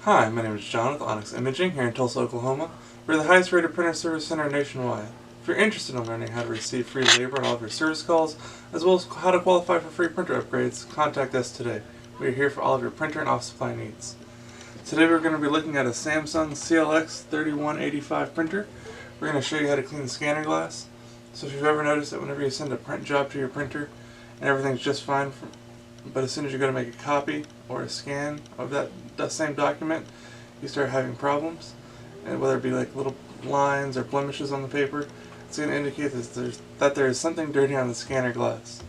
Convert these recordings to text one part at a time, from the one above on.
Hi, my name is John with Onyx Imaging here in Tulsa, Oklahoma. We're the highest rated printer service center nationwide. If you're interested in learning how to receive free labor on all of your service calls, as well as how to qualify for free printer upgrades, contact us today. We are here for all of your printer and office supply needs. Today we're going to be looking at a Samsung CLX 3185 printer. We're going to show you how to clean the scanner glass. So if you've ever noticed that whenever you send a print job to your printer and everything's just fine, but as soon as you go to make a copy or a scan of that same document, you start having problems, and whether it be like little lines or blemishes on the paper, it's going to indicate that there is something dirty on the scanner glass.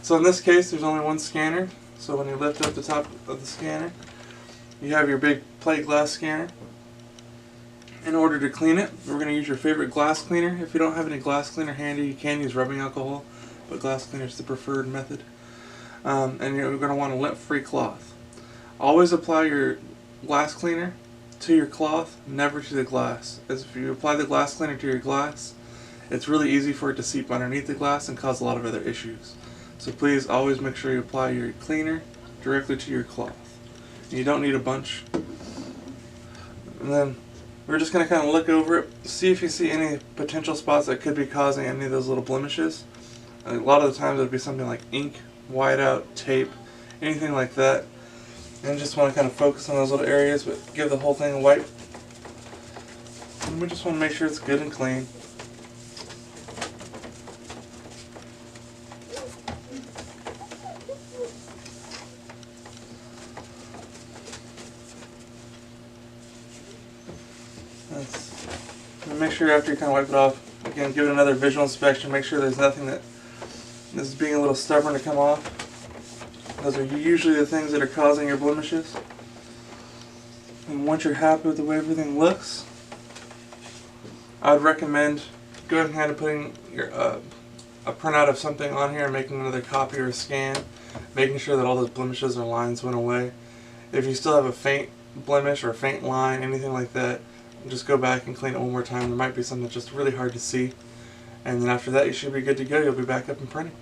So in this case, there's only one scanner. So when you lift up the top of the scanner, you have your big plate glass scanner. In order to clean it, we're going to use your favorite glass cleaner. If you don't have any glass cleaner handy, you can use rubbing alcohol, but glass cleaner is the preferred method. And you're going to want a lint-free cloth. Always apply your glass cleaner to your cloth, never to the glass. As if you apply the glass cleaner to your glass, it's really easy for it to seep underneath the glass and cause a lot of other issues. So please always make sure you apply your cleaner directly to your cloth. And you don't need a bunch. And then we're just going to kind of look over it, see if you see any potential spots that could be causing any of those little blemishes. A lot of the times it would be something like ink, whiteout, tape, anything like that. And just want to kind of focus on those little areas, but give the whole thing a wipe. And we just want to make sure it's good and clean. Make sure after you kind of wipe it off, again, give it another visual inspection, make sure there's nothing that is being a little stubborn to come off. Those are usually the things that are causing your blemishes. And once you're happy with the way everything looks, I would recommend going ahead and putting your, a printout of something on here and making another copy or a scan, making sure that all those blemishes or lines went away. If you still have a faint blemish or a faint line, anything like that, just go back and clean it one more time. There might be something that's just really hard to see. And then after that, you should be good to go. You'll be back up and printing.